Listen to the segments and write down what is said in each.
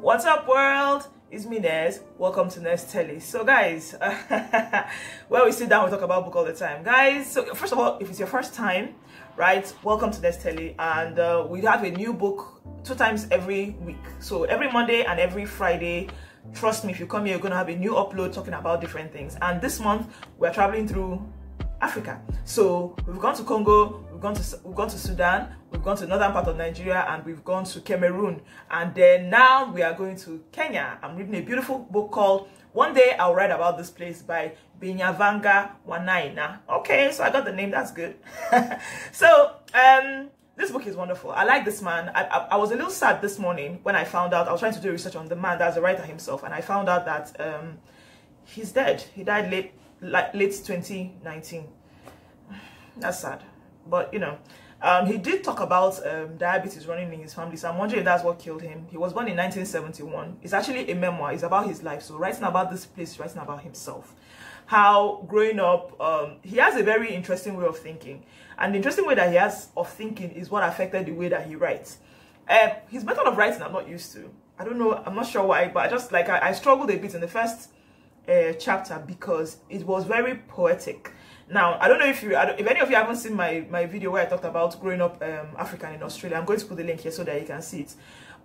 What's up, world? It's me, Nez. Welcome to Nez Telly. So, guys, where we sit down, we talk about book all the time, guys. So, first of all, if it's your first time, right, welcome to Nez Telly, and we have a new book 2 times every week. So, every Monday and every Friday. Trust me, if you come here, you're gonna have a new upload talking about different things. And this month, we're traveling through Africa. So we've gone to Congo, we've gone to Sudan, we've gone to northern part of Nigeria, and we've gone to Cameroon. And then now we are going to Kenya. I'm reading a beautiful book called One Day I'll Write About This Place by Binyavanga Wainaina. Okay, so I got the name, that's good. So this book is wonderful. I like this man. I was a little sad this morning when I found out. I was trying to do research on the man that's the writer himself, and I found out that he's dead. He died late 2019. That's sad, but you know, he did talk about diabetes running in his family, so I'm wondering if that's what killed him. He was born in 1971. It's actually a memoir. It's about his life. So writing about this place, writing about himself, how growing up, he has a very interesting way of thinking, and the interesting way that he has of thinking is what affected the way that he writes. His method of writing I'm not used to. I don't know, I'm not sure why, but I just like I struggled a bit in the first chapter because it was very poetic. Now, I don't know if any of you haven't seen my video where I talked about growing up African in Australia. I'm going to put the link here so that you can see it,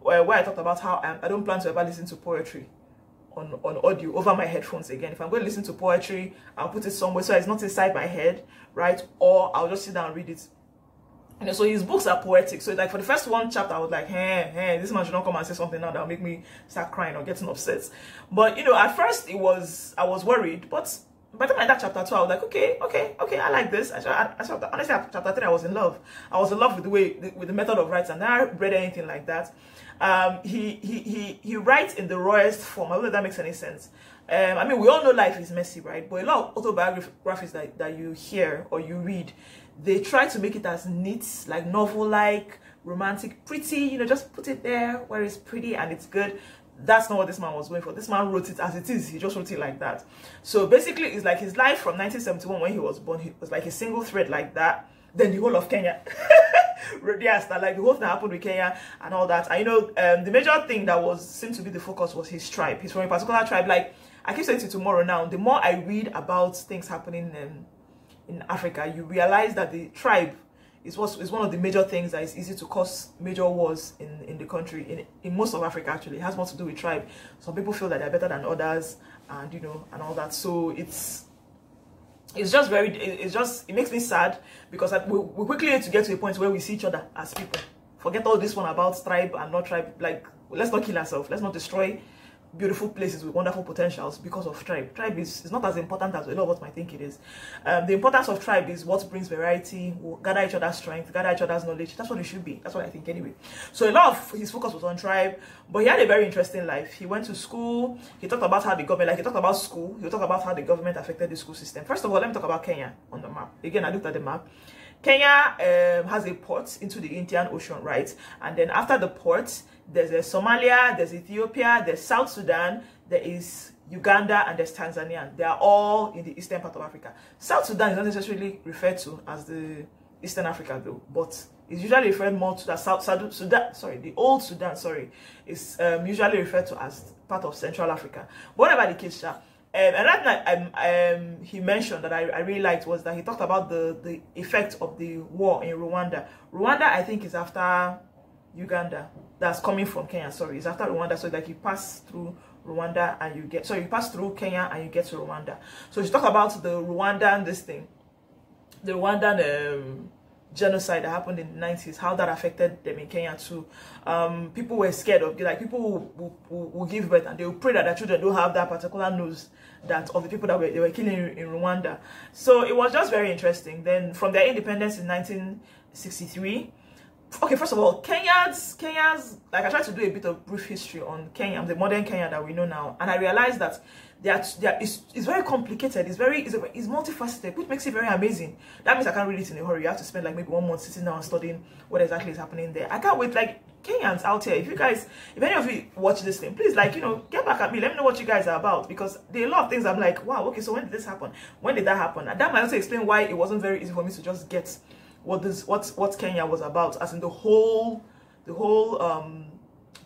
where I talked about how I don't plan to ever listen to poetry on audio over my headphones again. If I'm going to listen to poetry, I'll put it somewhere so it's not inside my head, right? Or I'll just sit down and read it. You know, so his books are poetic. So like for the first 1 chapter, I was like, hey, this man should not come and say something now that'll make me start crying or getting upset. But you know, at first I was worried, but by the time I got chapter 2, I was like, okay, I like this. Honestly, at chapter 3, I was in love. I was in love with the way, with the method of writing. I never read anything like that. He writes in the rawest form. I don't know if that makes any sense. I mean, we all know life is messy, right? But a lot of autobiographies that you hear or you read, they try to make it as neat, like novel-like, romantic, pretty, you know, just put it there where it's pretty and it's good. That's not what this man was going for. This man wrote it as it is. He just wrote it like that. So basically, it's like his life from 1971 when he was born. He was like a single thread like that. Then the whole of Kenya. Yes, like the whole thing happened with Kenya and all that. And you know, the major thing that seemed to be the focus was his tribe. He's from a particular tribe. Like I keep saying to tomorrow now, the more I read about things happening in Africa, you realize that the tribe is one of the major things that is easy to cause major wars in the country, in most of Africa. Actually, it has more to do with tribe. Some people feel that they're better than others, and you know, and all that. So it makes me sad because we quickly need to get to a point where we see each other as people. Forget all this one about tribe and not tribe. Like, let's not kill ourselves. Let's not destroy beautiful places with wonderful potentials because of tribe. Tribe is not as important as a lot of us might think it is. The importance of tribe is what brings variety. We'll gather each other's strength, gather each other's knowledge. That's what it should be. That's what I think anyway. So a lot of his focus was on tribe, but he had a very interesting life. He went to school. He talked about how the government, like he talked about school. He talked about how the government affected the school system. First of all, let me talk about Kenya on the map. Again, I looked at the map. Kenya has a port into the Indian Ocean, right? And then after the port, there's Somalia, there's Ethiopia, there's South Sudan, there is Uganda, and there's Tanzania. They are all in the eastern part of Africa. South Sudan is not necessarily referred to as the Eastern Africa though, but it's usually referred more to the the old Sudan, is usually referred to as part of Central Africa. But whatever the case, and that he mentioned that I really liked was that he talked about the effect of the war in Rwanda. Rwanda, I think, is after Uganda. That's coming from Kenya. Sorry, it's after Rwanda. So like you pass through Rwanda and you get, you pass through Kenya and you get to Rwanda. So he talked about the Rwandan the Rwandan genocide that happened in the 90s, how that affected them in Kenya too. People were scared of, like, people will give birth and they will pray that their children don't have that particular nose that of the people that they were killing in Rwanda. So it was just very interesting. Then from their independence in 1963, okay, first of all, Kenya's like, I tried to do a bit of brief history on Kenya, the modern Kenya that we know now, and I realized that it's very complicated. It's multifaceted, which makes it very amazing. That means I can't read it in a hurry. You have to spend like maybe 1 month sitting down and studying what exactly is happening there. I can't wait. Like, Kenyans out here, if any of you watch this thing, please, like, you know, get back at me. Let me know what you guys are about, because there are a lot of things I'm like, wow, okay, so when did this happen? When did that happen? And that might also explain why it wasn't very easy for me to just get what Kenya was about, as in the whole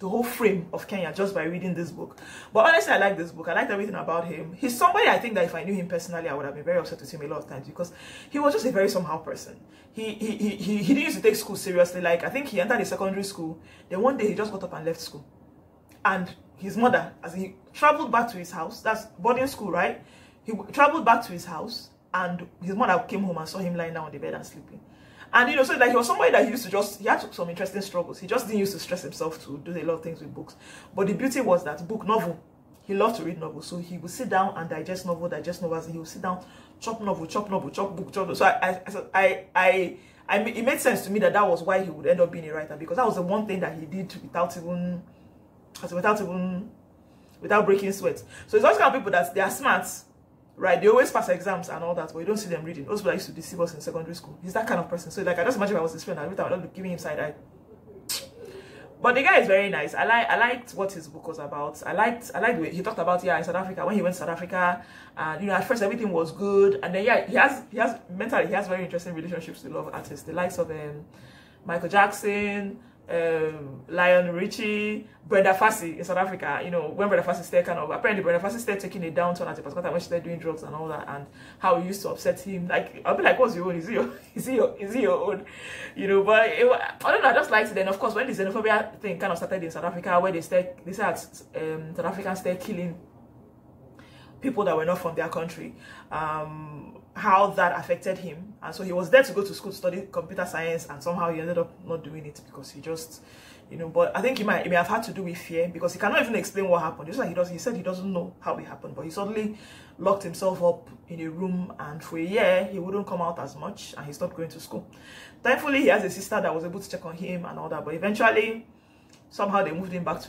the whole frame of Kenya just by reading this book. But honestly, I like this book. I liked everything about him. He's somebody I think that if I knew him personally, I would have been very upset with him a lot of times, because he was just a very somehow person. He didn't used to take school seriously. Like, I think he entered a secondary school, then one day he just got up and left school. And his mother, as he traveled back to his house, that's boarding school, right? He traveled back to his house, and his mother came home and saw him lying down on the bed and sleeping. And, you know, so like he was somebody that he used to just, he had some interesting struggles. He just didn't used to stress himself to do a lot of things with books. But the beauty was that novel, he loved to read novels. So he would sit down and digest novels, and he would sit down, chop novel, chop book, chop novel. So it made sense to me that was why he would end up being a writer, because that was the one thing that he did without breaking sweat. So it's those kind of people that they are smart, right? They always pass exams and all that, but you don't see them reading. Those people that used to deceive us in secondary school. He's that kind of person. So like, I just imagine if I was his friend, I would be giving him side eye. But the guy is very nice. I liked what his book was about. I liked the way he talked about, in South Africa, when he went to South Africa, and, you know, at first everything was good, and then he has very interesting relationships with a lot of artists, the likes of Michael Jackson, Lionel Richie, Brenda Fassie in South Africa. You know, when Brenda Fassie started apparently Brenda Fassie started taking a downturn at a particular time when she started doing drugs and all that, and how it used to upset him. Like, I'll be like, what's your own? Is it your own? You know, but I don't know, I just liked it. Then of course when the xenophobia thing kind of started in South Africa, where they said South Africans started killing people that were not from their country, how that affected him. And so he was there to go to school to study computer science, and somehow he ended up not doing it because he just, you know, but I think it may have had to do with fear, because he cannot even explain what happened. Just like he said he doesn't know how it happened, but he suddenly locked himself up in a room, and for a year he wouldn't come out as much, and he stopped going to school. Thankfully he has a sister that was able to check on him and all that, but eventually somehow they moved him back to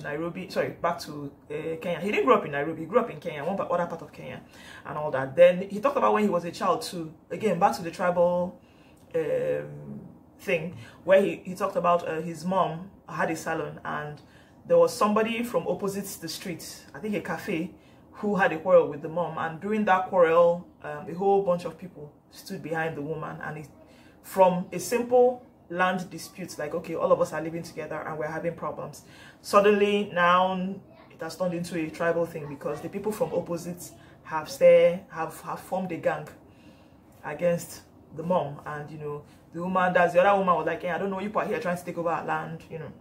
Kenya. He didn't grow up in Nairobi, he grew up in Kenya, other part of Kenya and all that. Then he talked about when he was a child too, again back to the tribal thing, where he talked about his mom had a salon, and there was somebody from opposite the street, I think a cafe, who had a quarrel with the mom, and during that quarrel a whole bunch of people stood behind the woman, and from a simple land disputes, like, okay, all of us are living together and we're having problems, suddenly now it has turned into a tribal thing, because the people from opposites have formed a gang against the mom. And, you know, the other woman was like, hey, I don't know, you are here trying to take over our land, you know.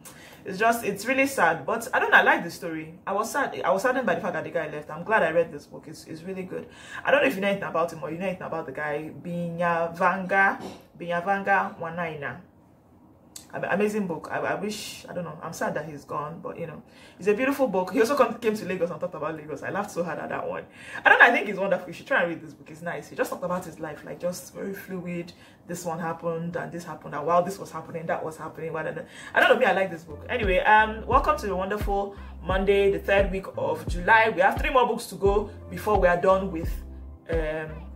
It's really sad. But I don't know, I like the story. I was saddened by the fact that the guy left. I'm glad I read this book. It's really good. I don't know if you know anything about him, or you know anything about the guy, Binyavanga Wainaina. Amazing book. I don't know, I'm sad that he's gone, but, you know, it's a beautiful book. He also came to Lagos and talked about Lagos. I laughed so hard at that one. I think it's wonderful. You should try and read this book. It's nice. He just talked about his life, like, just very fluid. This one happened, and this happened, and while this was happening, that was happening. I don't know, me, I like this book. Anyway, welcome to the wonderful Monday, the 3rd week of July. We have 3 more books to go before we are done with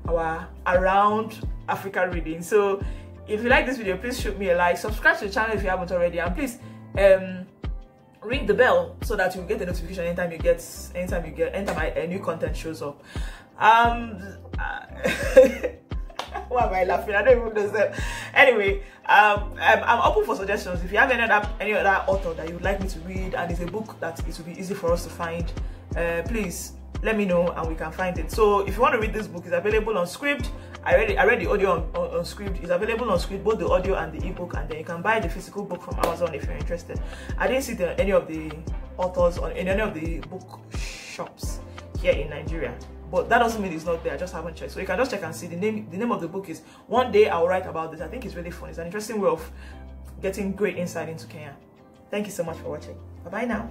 our Around Africa reading. So if you like this video, please shoot me a like, subscribe to the channel if you haven't already, and please ring the bell so that you get a notification anytime a new content shows up. Why am I laughing? I don't even know that. Anyway, I'm open for suggestions. If you have any other author that you would like me to read, and it's a book that it will be easy for us to find, please let me know and we can find it. So if you want to read this book, it's available on Scribd. I read the audio on Scribd. It's available on Scribd, both the audio and the ebook, and then you can buy the physical book from Amazon if you're interested. I didn't see any of the authors in any of the book shops here in Nigeria, but that doesn't mean it's not there. I just haven't checked. So you can just check and see. The name of the book is One Day I'll Write About This. I think it's really fun. It's an interesting way of getting great insight into Kenya. Thank you so much for watching. Bye bye now.